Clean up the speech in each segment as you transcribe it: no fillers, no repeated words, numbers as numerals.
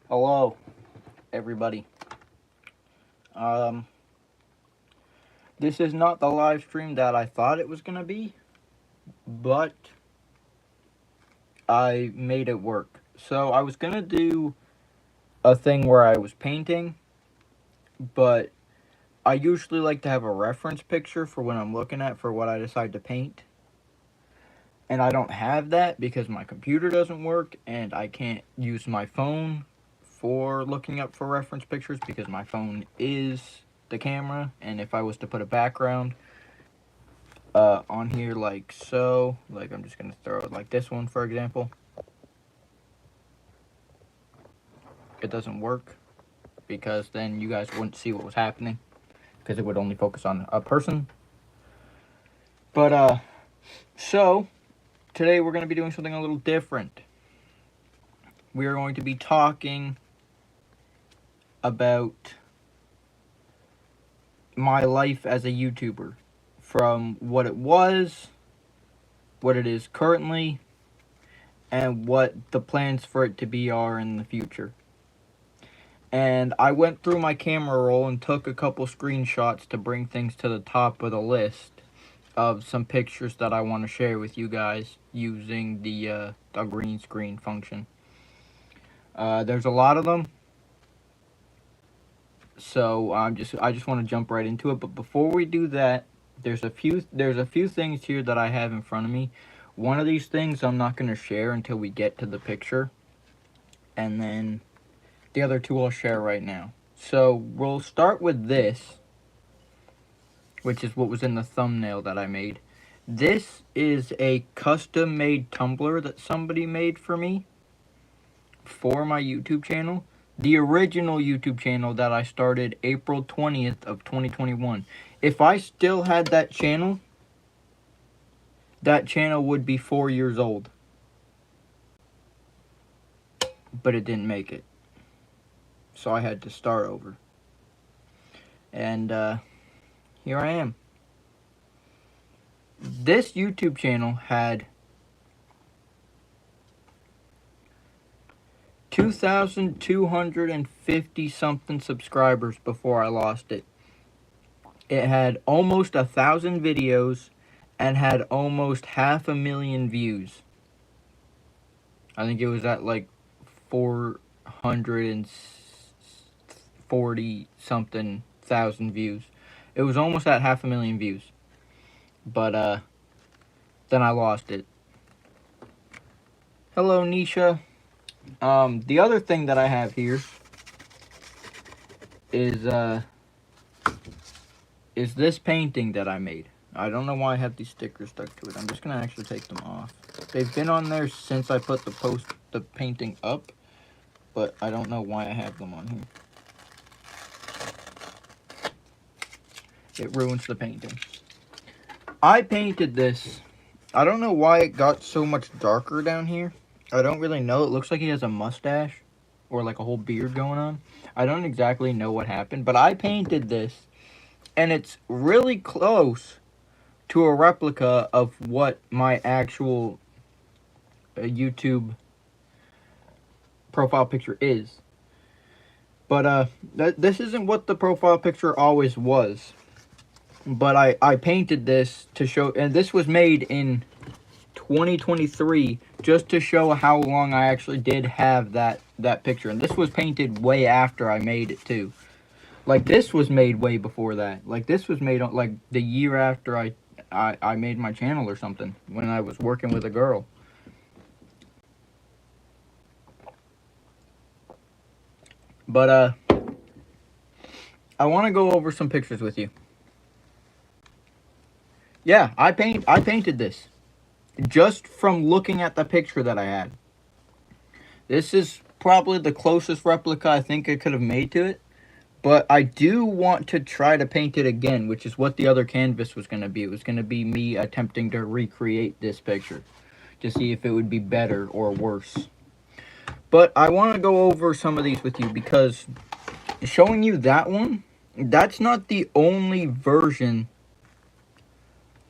Hello, everybody. Um, this is not the live stream that I thought it was gonna be, but I made it work. So I was gonna do a thing where I was painting, but I usually like to have a reference picture for when I'm looking at for what I decide to paint. And I don't have that because my computer doesn't work and I can't use my phone for looking up for reference pictures because my phone is the camera, and if I was to put a background on here like so, like I'm just gonna throw it like this one for example, it doesn't work because then you guys wouldn't see what was happening because it would only focus on a person. But so today we're gonna be doing something a little different. We are going to be talking about my life as a YouTuber, from what it was, what it is currently, and what the plans for it to be are in the future. And I went through my camera roll and took a couple screenshots to bring things to the top of the list of some pictures that I want to share with you guys using the green screen function. There's a lot of them, so I just want to jump right into it. But before we do that, there's a few things here that I have in front of me. One of these things I'm not going to share until we get to the picture, and then the other two I'll share right now. So we'll start with this, which is what was in the thumbnail that I made. This is a custom-made tumbler that somebody made for me for my YouTube channel. The original YouTube channel that I started April 20th of 2021. If I still had that channel would be 4 years old. But it didn't make it. So I had to start over. And here I am. This YouTube channel had 2,250 something subscribers before I lost it. It had almost 1,000 videos and had almost 500,000 views. I think it was at like 440 something thousand views. It was almost at 500,000 views. But then I lost it. Hello, Nisha. The other thing that I have here is this painting that I made. I don't know why I have these stickers stuck to it. I'm just gonna actually take them off. They've been on there since I put the painting up, but I don't know why I have them on here. It ruins the painting. I painted this. I don't know why it got so much darker down here. I don't really know. It looks like he has a mustache or like a whole beard going on. I don't exactly know what happened, but I painted this, and it's really close to a replica of what my actual YouTube profile picture is. But this isn't what the profile picture always was. But I painted this to show, and this was made in 2023 just to show how long I actually did have that picture. And this was painted way after I made it too. Like this was made way before that. Like this was made like the year after I made my channel or something, when I was working with a girl. But I want to go over some pictures with you. Yeah, I painted this just from looking at the picture that I had. This is probably the closest replica I think I could have made to it. But I do want to try to paint it again, which is what the other canvas was going to be. It was going to be me attempting to recreate this picture to see if it would be better or worse. But I want to go over some of these with you because showing you that one, that's not the only version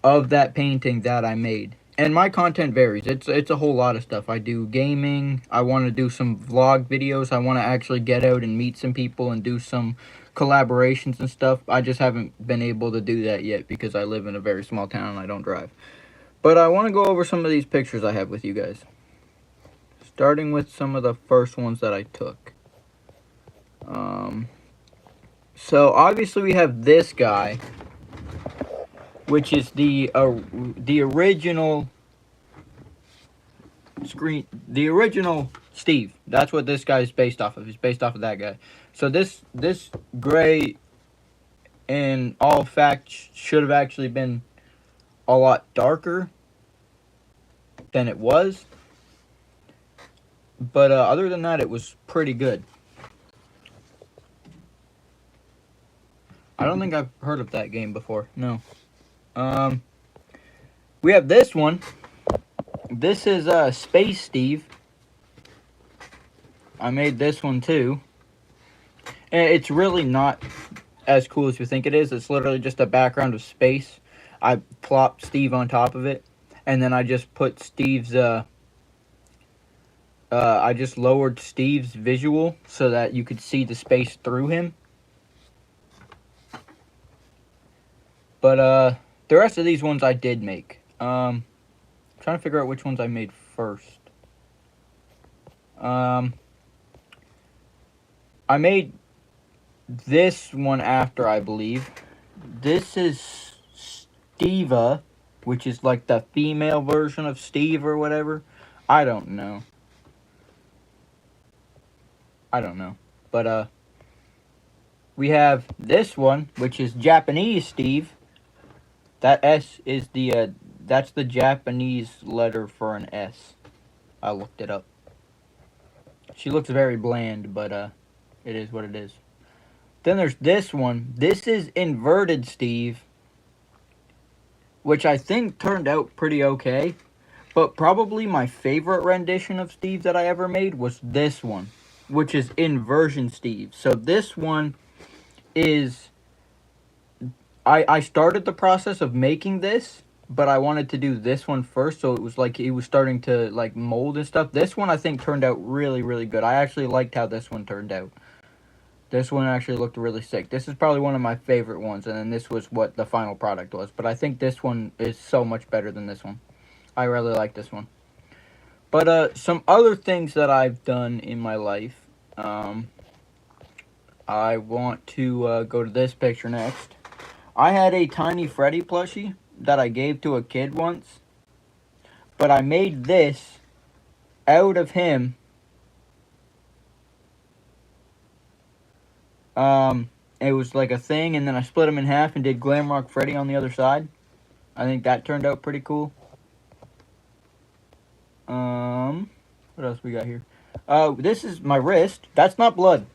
of that painting that I made. and my content varies. It's a whole lot of stuff. I do gaming. I want to do some vlog videos. I want to actually get out and meet some people and do some collaborations and stuff. I just haven't been able to do that yet because I live in a very small town and I don't drive. But I want to go over some of these pictures I have with you guys. Starting with some of the first ones that I took. So obviously we have this guy, which is the original the original Steve. That's what this guy is based off of. He's based off of that guy. So this gray, in all fact, should have actually been a lot darker than it was. But other than that, it was pretty good. I don't think I've heard of that game before. No. We have this one. This is Space Steve. I made this one too. And it's really not as cool as you think it is. It's literally just a background of space. I plopped Steve on top of it. And then I just put Steve's... I just lowered Steve's visual so that you could see the space through him. But the rest of these ones I did make. Trying to figure out which ones I made first. I made this one after, I believe. This is Steva, which is like the female version of Steve or whatever. I don't know. But we have this one, which is Japanese Steve. That S is the that's the Japanese letter for an S. I looked it up. She looks very bland, but it is what it is. Then there's this one. This is inverted Steve, which I think turned out pretty okay. But probably my favorite rendition of Steve that I ever made was this one, which is inversion Steve. So this one is... I started the process of making this, but I wanted to do this one first, so it was like it was starting to like mold and stuff. This one I think turned out really, really good. I actually liked how this one turned out. This one actually looked really sick. This is probably one of my favorite ones, and then this was what the final product was. But I think this one is so much better than this one. I really like this one. But some other things that I've done in my life. I want to go to this picture next. I had a Tiny Freddy plushie that I gave to a kid once. But I made this out of him. It was like a thing, and then I split him in half and did Glamrock Freddy on the other side. I think that turned out pretty cool. What else we got here? This is my wrist. That's not blood.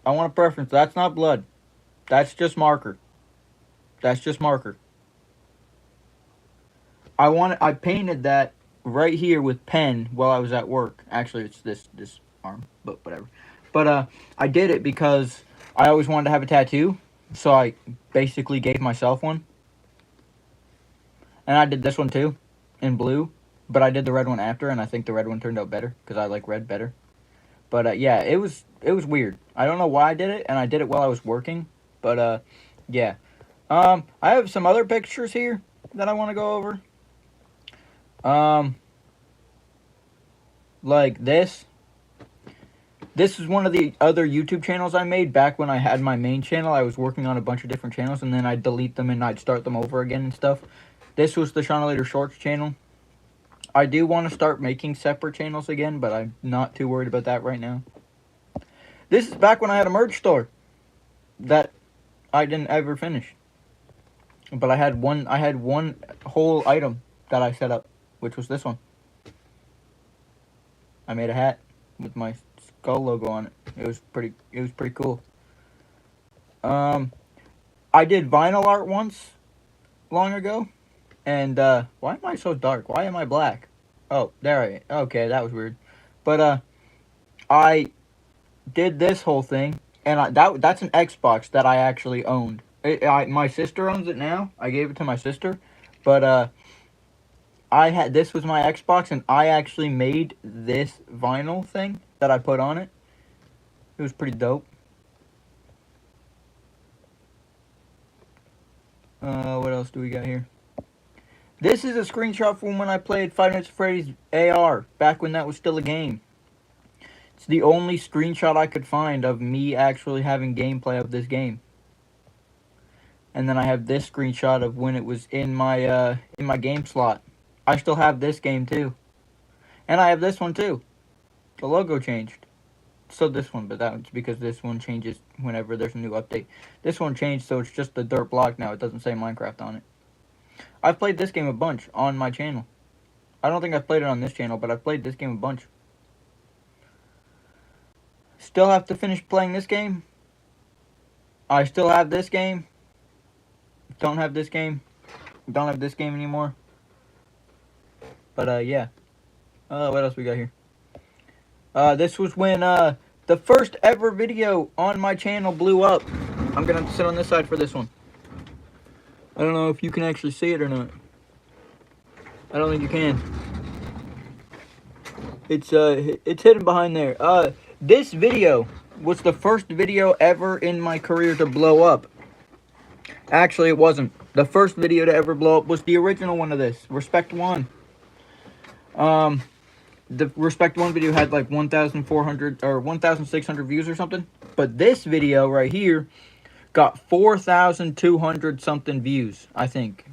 I want a preference. That's not blood. That's just marker. That's just marker. I painted that right here with pen while I was at work. Actually, it's this arm, but whatever. But I did it because I always wanted to have a tattoo, so I basically gave myself one. And I did this one too, in blue, but I did the red one after, and I think the red one turned out better because I like red better. But yeah, it was weird. I don't know why I did it, and I did it while I was working. But yeah. I have some other pictures here that I want to go over. Like this. This is one of the other YouTube channels I made back when I had my main channel. I was working on a bunch of different channels, and then I'd delete them and I'd start them over again and stuff. This was the Shauna Later Shorts channel. I do want to start making separate channels again, but I'm not too worried about that right now. This is back when I had a merch store that I didn't ever finish. But I had one whole item that I set up, which was this one. I made a hat with my skull logo on it. It was pretty cool. I did vinyl art once long ago. And why am I so dark? Why am I black? Oh, there I am. Okay, that was weird. But I did this whole thing, and that's an Xbox that I actually owned. My sister owns it now. I gave it to my sister, but this was my Xbox, and I actually made this vinyl thing that I put on it. It was pretty dope. What else do we got here? This is a screenshot from when I played Five Nights at Freddy's AR, back when that was still a game. It's the only screenshot I could find of me actually having gameplay of this game. And then I have this screenshot of when it was in my game slot. I still have this game too. And I have this one too. The logo changed. Still this one, but that's because this one changes whenever there's a new update. This one changed, so it's just the dirt block now. It doesn't say Minecraft on it. I've played this game a bunch on my channel. I don't think I've played it on this channel, but I've played this game a bunch. Still have to finish playing this game. I still have this game. Don't have this game. Don't have this game anymore. But, yeah. What else we got here? This was when, the first ever video on my channel blew up. I'm gonna have to sit on this side for this one. I don't know if you can actually see it or not. I don't think you can. It's hidden behind there. This video was the first video ever in my career to blow up. Actually, it wasn't. The first video to ever blow up was the original one of this, Respect 1. The Respect 1 video had like 1,400 or 1,600 views or something. But this video right here got 4,200 something views, I think.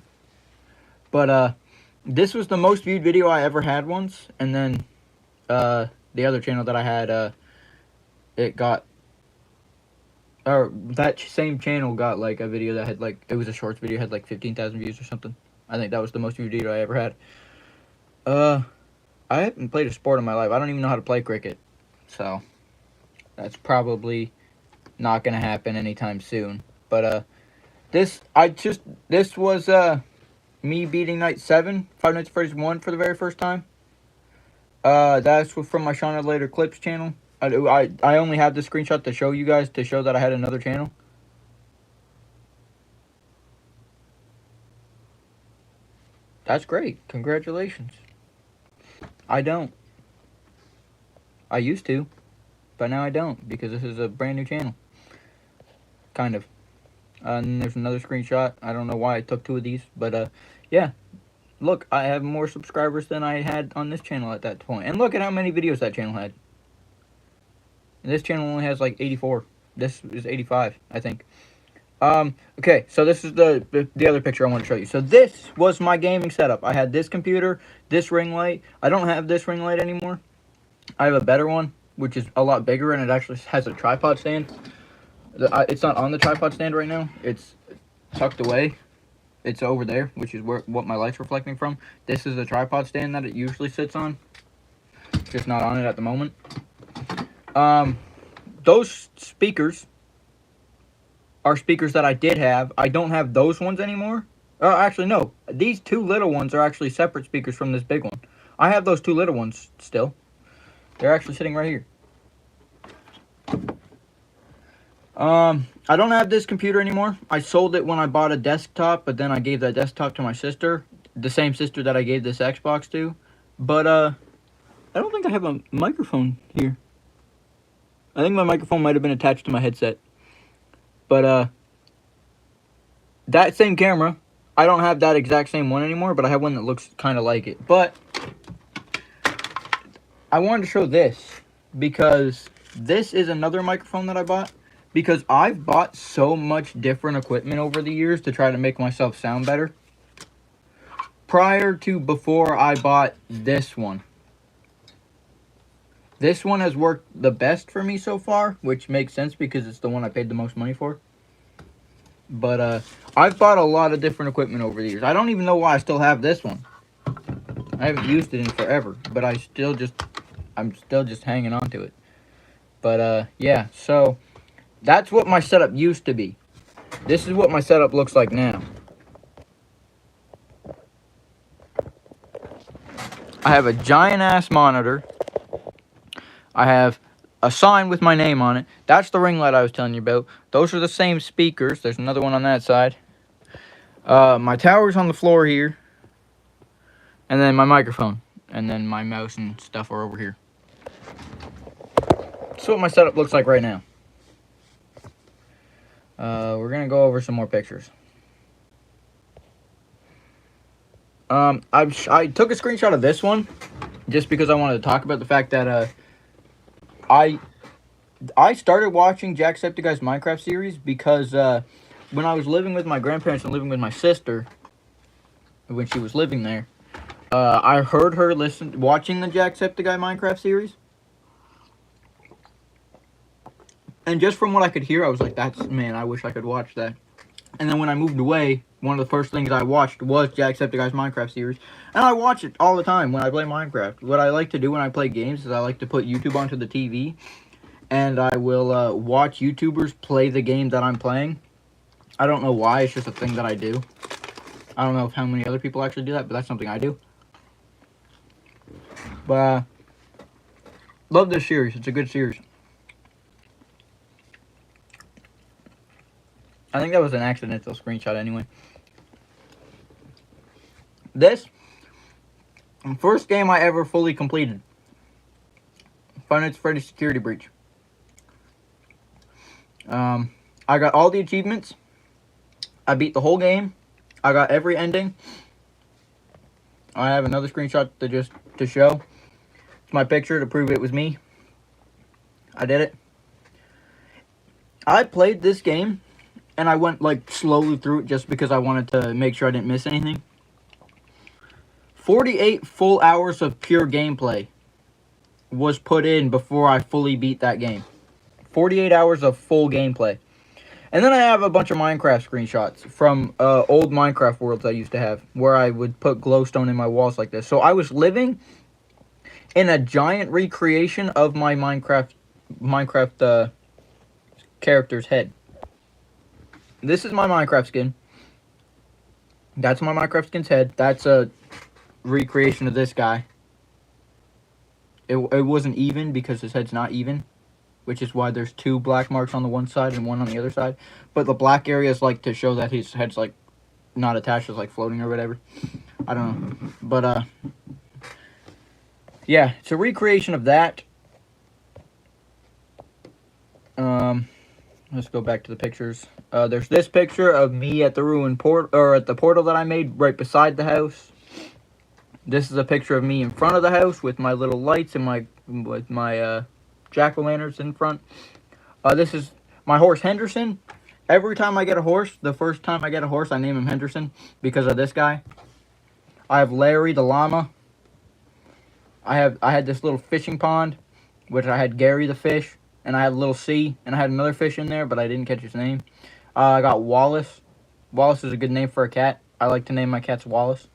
But, this was the most viewed video I ever had once. And then, the other channel that I had, it got, or that same channel got like a video that had like, it was a shorts video, had like 15,000 views or something. I think that was the most viewed video I ever had. I haven't played a sport in my life. I don't even know how to play cricket. So, that's probably not going to happen anytime soon. But, this was, me beating Night 7, Five Nights at Freddy's 1 for the very first time. That's from my Shauna Later Clips channel. I only have this screenshot to show you guys, to show that I had another channel. That's great. Congratulations. I don't. I used to, but now I don't, because this is a brand new channel. Kind of. And there's another screenshot. I don't know why I took two of these, but, yeah. Look, I have more subscribers than I had on this channel at that point. And look at how many videos that channel had. And this channel only has like 84. This is 85, I think. Okay, so this is the other picture I want to show you. So this was my gaming setup. I had this computer, this ring light. I don't have this ring light anymore. I have a better one, which is a lot bigger, and it actually has a tripod stand. It's not on the tripod stand right now. It's tucked away. It's over there, which is what my light's reflecting from. This is the tripod stand that it usually sits on. It's just not on it at the moment. Those speakers are speakers that I did have. I don't have those ones anymore. Actually, no. These two little ones are actually separate speakers from this big one. I have those two little ones still. They're actually sitting right here. I don't have this computer anymore. I sold it when I bought a desktop, but then I gave that desktop to my sister. The same sister that I gave this Xbox to. But, I don't think I have a microphone here. I think my microphone might have been attached to my headset. But, that same camera, I don't have that exact same one anymore, but I have one that looks kind of like it. But, I wanted to show this, because this is another microphone that I bought. Because I've bought so much different equipment over the years to try to make myself sound better. Before I bought this one. This one has worked the best for me so far, which makes sense because it's the one I paid the most money for. But, I've bought a lot of different equipment over the years. I don't even know why I still have this one. I haven't used it in forever, but I'm still just hanging on to it. But, yeah, so that's what my setup used to be. This is what my setup looks like now. I have a giant-ass monitor. I have a sign with my name on it. That's the ring light I was telling you about. Those are the same speakers. There's another one on that side. My tower's on the floor here. And then my microphone. And then my mouse and stuff are over here. That's what my setup looks like right now. We're going to go over some more pictures. I took a screenshot of this one just because I wanted to talk about the fact that I started watching Jacksepticeye's Minecraft series because when I was living with my grandparents and living with my sister, when she was living there, I heard her watching the Jacksepticeye Minecraft series. And just from what I could hear, I was like, man, I wish I could watch that. And then when I moved away, one of the first things I watched was Jacksepticeye's Minecraft series. And I watch it all the time when I play Minecraft. What I like to do when I play games is I like to put YouTube onto the TV. And I will watch YouTubers play the game that I'm playing. I don't know why, it's just a thing that I do. I don't know how many other people actually do that, but that's something I do. But, love this series. It's a good series. I think that was an accidental screenshot anyway. This, first game I ever fully completed. Five Nights at Freddy's Security Breach. I got all the achievements. I beat the whole game. I got every ending. I have another screenshot to show. It's my picture to prove it was me. I did it. I played this game, and I went like slowly through it just because I wanted to make sure I didn't miss anything. 48 full hours of pure gameplay was put in before I fully beat that game. 48 hours of full gameplay. And then I have a bunch of Minecraft screenshots from old Minecraft worlds I used to have, where I would put glowstone in my walls like this. So I was living in a giant recreation of my Minecraft character's head. This is my Minecraft skin. That's my Minecraft skin's head. That's a recreation of this guy. It wasn't even because his head's not even, which is why there's two black marks on the one side and one on the other side. But the black area is like to show that his head's like not attached, it's like floating or whatever. I don't know. But yeah, it's a recreation of that. Let's go back to the pictures. There's this picture of me at the ruined at the portal that I made right beside the house. This is a picture of me in front of the house with my little lights and my jack-o'-lanterns in front. This is my horse Henderson. Every time I get a horse, the first time I get a horse, I name him Henderson because of this guy. I have Larry the llama. I had this little fishing pond, which I had Gary the fish, and I had a little sea, and I had another fish in there, but I didn't catch his name. I got Wallace. Wallace is a good name for a cat. I like to name my cats Wallace.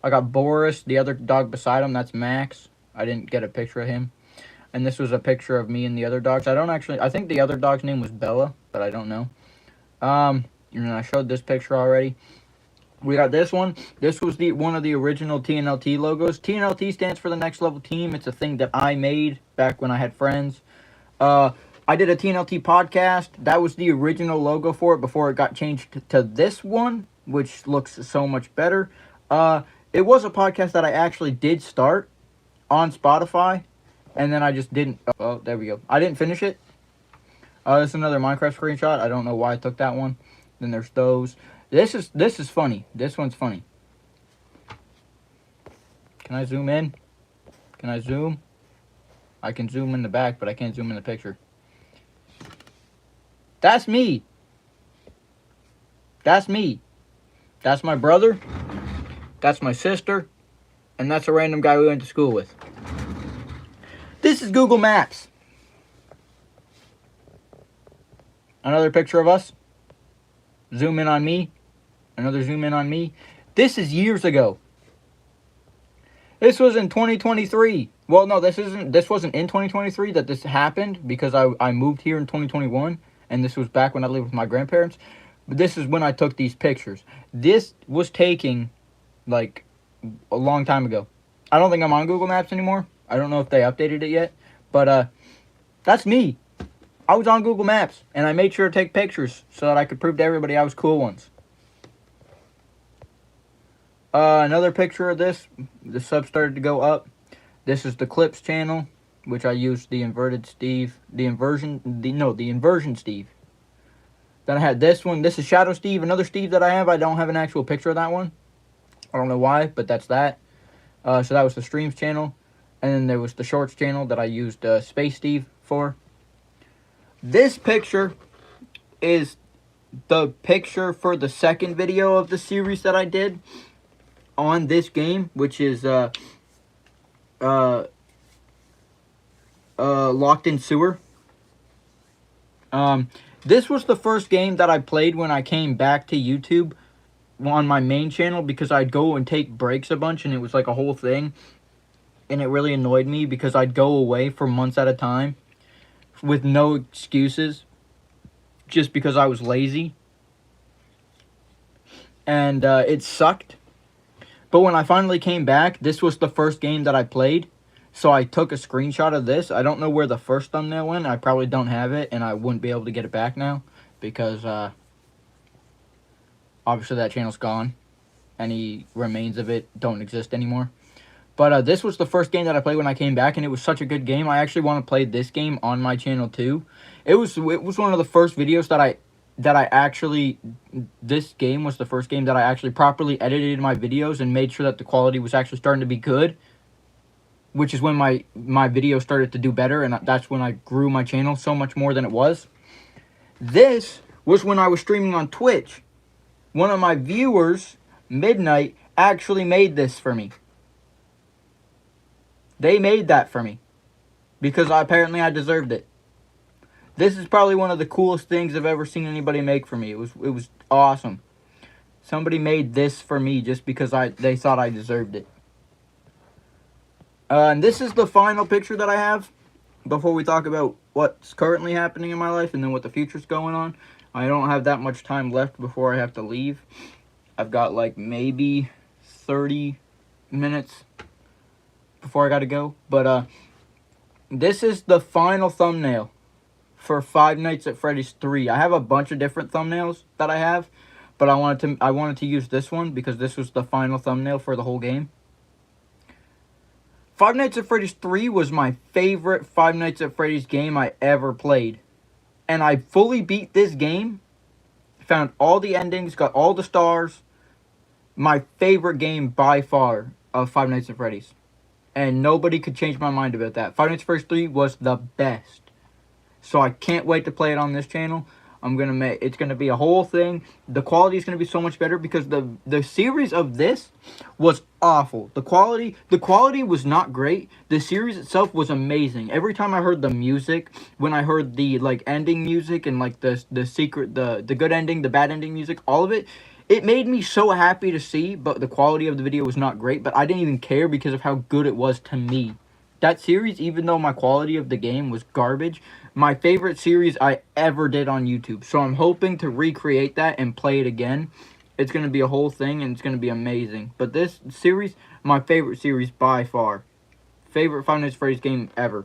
I got Boris, the other dog beside him, that's Max. I didn't get a picture of him. And this was a picture of me and the other dogs. I think the other dog's name was Bella, but I don't know. And I showed this picture already. We got this one. This was one of the original TNLT logos. TNLT stands for the Next Level Team. It's a thing that I made back when I had friends. I did a TNLT podcast. That was the original logo for it before it got changed to this one, which looks so much better. It was a podcast that I actually did start on Spotify, and then I just didn't. Oh, there we go. I didn't finish it. This is another Minecraft screenshot. I don't know why I took that one. Then there's those. This is funny. This one's funny. Can I zoom in? Can I zoom? I can zoom in the back, but I can't zoom in the picture. That's me. That's me. That's my brother. That's my sister. And that's a random guy we went to school with. This is Google Maps. Another picture of us. Zoom in on me. Another zoom in on me. This is years ago. This was in 2023. Well, no, this wasn't in 2023 that this happened because I moved here in 2021 and this was back when I lived with my grandparents. But this is when I took these pictures. This was taking like a long time ago. I don't think I'm on Google Maps anymore. I don't know if they updated it yet, but that's me. I was on Google Maps and I made sure to take pictures so that I could prove to everybody I was cool once. Another picture of this. The sub started to go up. This is the clips channel, which I used the inverted Steve, the inversion Steve. Then I had this one. This is Shadow Steve, another Steve that I have. I don't have an actual picture of that one. I don't know why, but that's that. So that was the streams channel. And then there was the shorts channel that I used Space Steve for. This picture is the picture for the second video of the series that I did on this game, which is Locked in Sewer. This was the first game that I played when I came back to YouTube on my main channel, because I'd go and take breaks a bunch and it was like a whole thing, and it really annoyed me because I'd go away for months at a time with no excuses just because I was lazy, and it sucked. But when I finally came back, this was the first game that I played. So I took a screenshot of this. I don't know where the first thumbnail went. I probably don't have it, and I wouldn't be able to get it back now because obviously that channel's gone. Any remains of it don't exist anymore. But this was the first game that I played when I came back, and it was such a good game. I actually want to play this game on my channel too. It was one of the first videos this game was the first game that I actually properly edited my videos and made sure that the quality was actually starting to be good, which is when my videos started to do better, and that's when I grew my channel so much more than it was. This was when I was streaming on Twitch. One of my viewers, Midnight, actually made this for me. They made that for me because apparently I deserved it. This is probably one of the coolest things I've ever seen anybody make for me. It was awesome. Somebody made this for me just because they thought I deserved it. And this is the final picture that I have before we talk about what's currently happening in my life and then what the future's going on. I don't have that much time left before I have to leave. I've got like maybe 30 minutes before I gotta go. But this is the final thumbnail for Five Nights at Freddy's 3. I have a bunch of different thumbnails that I have, but I wanted to use this one because this was the final thumbnail for the whole game. Five Nights at Freddy's 3 was my favorite Five Nights at Freddy's game I ever played. And I fully beat this game, found all the endings, got all the stars. My favorite game by far of Five Nights at Freddy's. And nobody could change my mind about that. Five Nights at Freddy's 3 was the best. So I can't wait to play it on this channel. It's gonna be a whole thing. The quality is gonna be so much better because the series of this was awful. The quality was not great. The series itself was amazing. Every time I heard the music, when I heard the like ending music and like the good ending, the bad ending music, all of it, it made me so happy to see. But the quality of the video was not great. But I didn't even care because of how good it was to me. That series, even though my quality of the game was garbage, my favorite series I ever did on YouTube. So I'm hoping to recreate that and play it again. It's going to be a whole thing and it's going to be amazing. But this series, my favorite series by far. Favorite Five Nights at Freddy's game ever.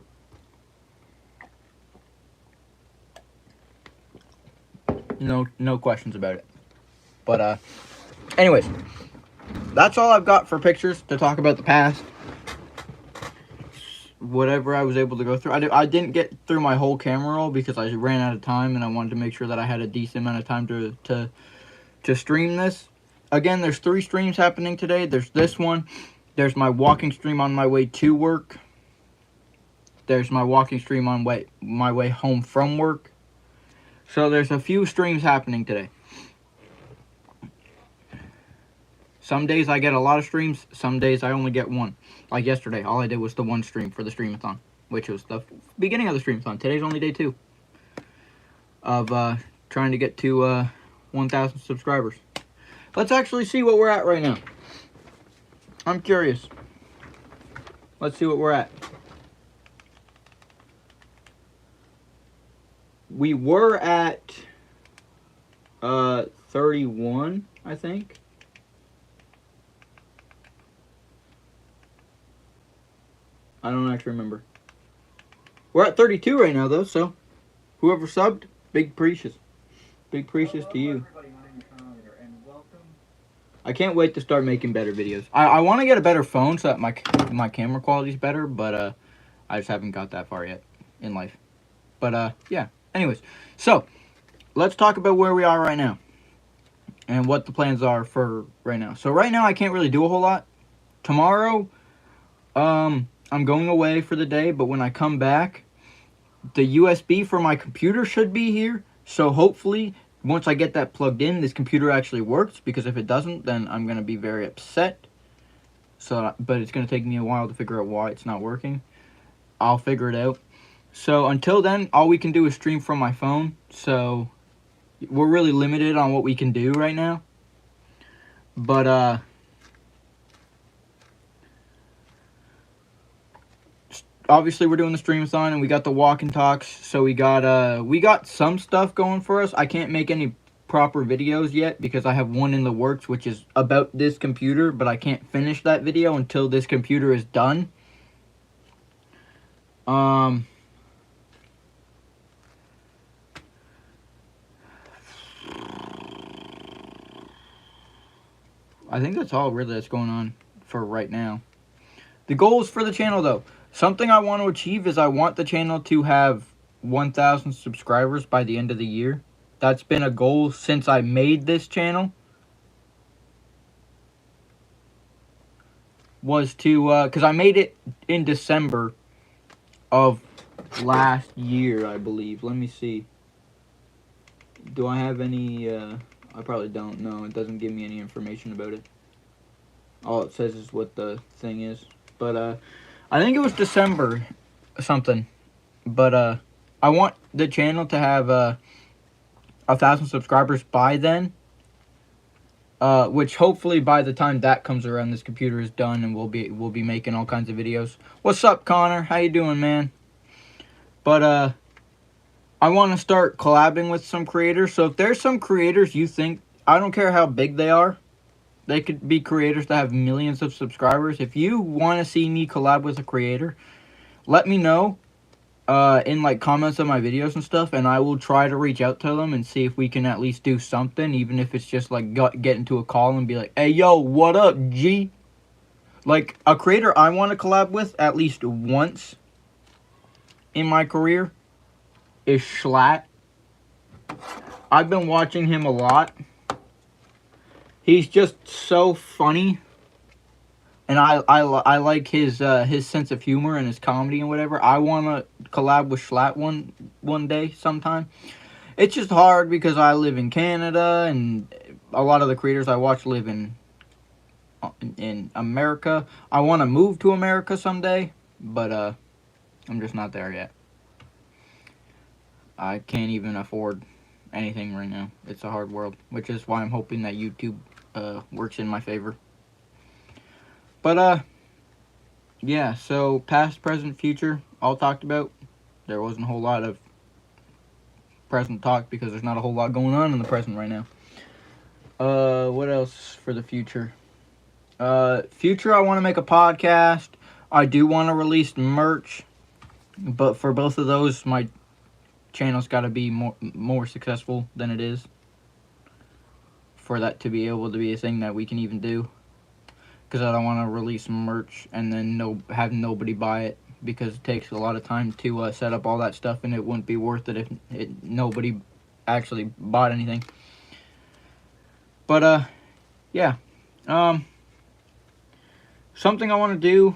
No questions about it. But anyways, that's all I've got for pictures to talk about the past. Whatever I was able to go through. I didn't get through my whole camera roll because I ran out of time and I wanted to make sure that I had a decent amount of time to stream this. Again, there's 3 streams happening today. There's this one. There's my walking stream on my way to work. There's my walking stream on my way home from work. So there's a few streams happening today. Some days I get a lot of streams. Some days I only get one. Like yesterday, all I did was the one stream for the Streamathon, which was the beginning of the Streamathon. Today's only day 2 of trying to get to 1,000 subscribers. Let's actually see what we're at right now. I'm curious. Let's see what we're at. We were at 31, I think. I don't actually remember. We're at 32 right now, though, so whoever subbed, big precious. Big precious to you. Everybody, my name is Sean and welcome I can't wait to start making better videos. I want to get a better phone so that my camera quality is better, but I just haven't got that far yet in life. But yeah. Anyways, so let's talk about where we are right now and what the plans are for right now. So right now I can't really do a whole lot. Tomorrow, I'm going away for the day, but when I come back, the USB for my computer should be here. So hopefully, once I get that plugged in, this computer actually works. Because if it doesn't, then I'm gonna be very upset. But it's gonna take me a while to figure out why it's not working. I'll figure it out. So until then, all we can do is stream from my phone. So we're really limited on what we can do right now. But obviously we're doing the Streamathon and we got the walk and talks, so we got some stuff going for us. I can't make any proper videos yet because I have one in the works which is about this computer, but I can't finish that video until this computer is done. I think that's all really that's going on for right now. The goals for the channel though. Something I want to achieve is I want the channel to have 1,000 subscribers by the end of the year. That's been a goal since I made this channel. Was to, because I made it in December of last year, I believe. Let me see. Do I have any, I probably don't know. It doesn't give me any information about it. All it says is what the thing is. But, I think it was December something. But, I want the channel to have, 1,000 subscribers by then. Which hopefully by the time that comes around, this computer is done and we'll be making all kinds of videos. What's up, Connor? How you doing, man? But, I want to start collabing with some creators. So if there's some creators you think, I don't care how big they are, they could be creators that have millions of subscribers. If you want to see me collab with a creator, let me know in like comments on my videos and stuff, and I will try to reach out to them and see if we can at least do something, even if it's just like get into a call and be like, hey, yo, what up, G? Like, a creator I want to collab with at least once in my career is Schlatt. I've been watching him a lot. He's just so funny, and I like his sense of humor and his comedy and whatever. I want to collab with Schlatt one day sometime. It's just hard because I live in Canada, and a lot of the creators I watch live in America. I want to move to America someday, but I'm just not there yet. I can't even afford anything right now. It's a hard world, which is why I'm hoping that YouTube works in my favor. But yeah, so past, present, future, all talked about. There wasn't a whole lot of present talk because there's not a whole lot going on in the present right now. What else for the future? Future, I want to make a podcast. I do want to release merch, but for both of those, my channel's got to be more successful than it is for that to be able to be a thing that we can even do. Because I don't want to release merch and then have nobody buy it, because it takes a lot of time to set up all that stuff, and it wouldn't be worth it if nobody actually bought anything. But yeah, something I want to do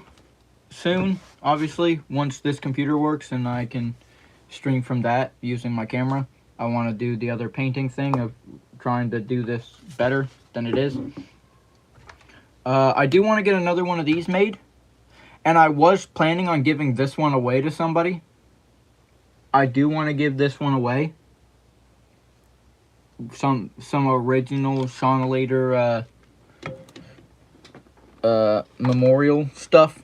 soon, obviously, once this computer works and I can stream from that using my camera. I want to do the other painting thing of trying to do this better than it is. I do want to get another one of these made, and I was planning on giving this one away to somebody. I do want to give this one away. Some original Shauna Later memorial stuff.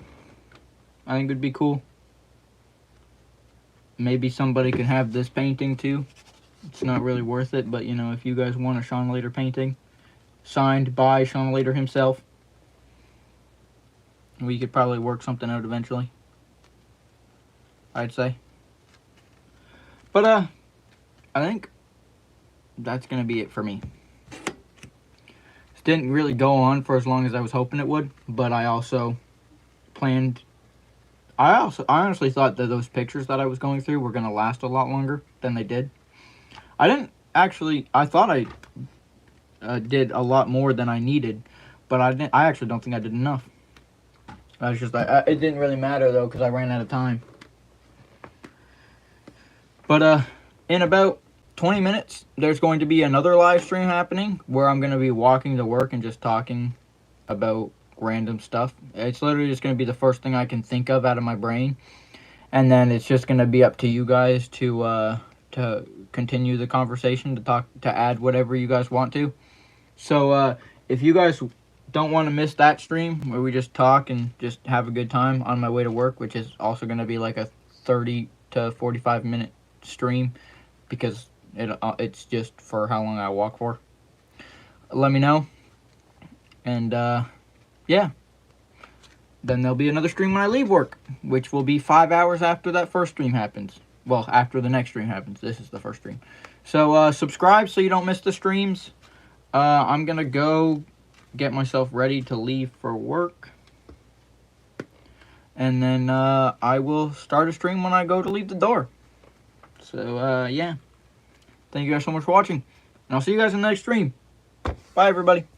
I think would be cool. Maybe somebody can have this painting too. It's not really worth it, but you know, if you guys want a Shauna Later painting signed by Shauna Later himself, we could probably work something out eventually, I'd say. But I think that's gonna be it for me. didn't really go on for as long as I was hoping it would, but I also planned. I honestly thought that those pictures that I was going through were gonna last a lot longer than they did. I didn't actually. I thought I did a lot more than I needed, but I didn't. I actually don't think I did enough. I was just like, it didn't really matter though because I ran out of time. But in about 20 minutes, there's going to be another live stream happening where I'm going to be walking to work and just talking about random stuff. It's literally just going to be the first thing I can think of out of my brain, and then it's just going to be up to you guys to continue the conversation, to add whatever you guys want to. So if you guys don't want to miss that stream where we just talk and just have a good time on my way to work, which is also going to be like a 30 to 45 minute stream because it's just for how long I walk for, let me know. And yeah, then there'll be another stream when I leave work, which will be 5 hours after that first stream happens. Well, after the next stream happens. This is the first stream. So subscribe so you don't miss the streams. I'm gonna go get myself ready to leave for work, and then I will start a stream when I go to leave the door. So yeah, thank you guys so much for watching, and I'll see you guys in the next stream. Bye everybody.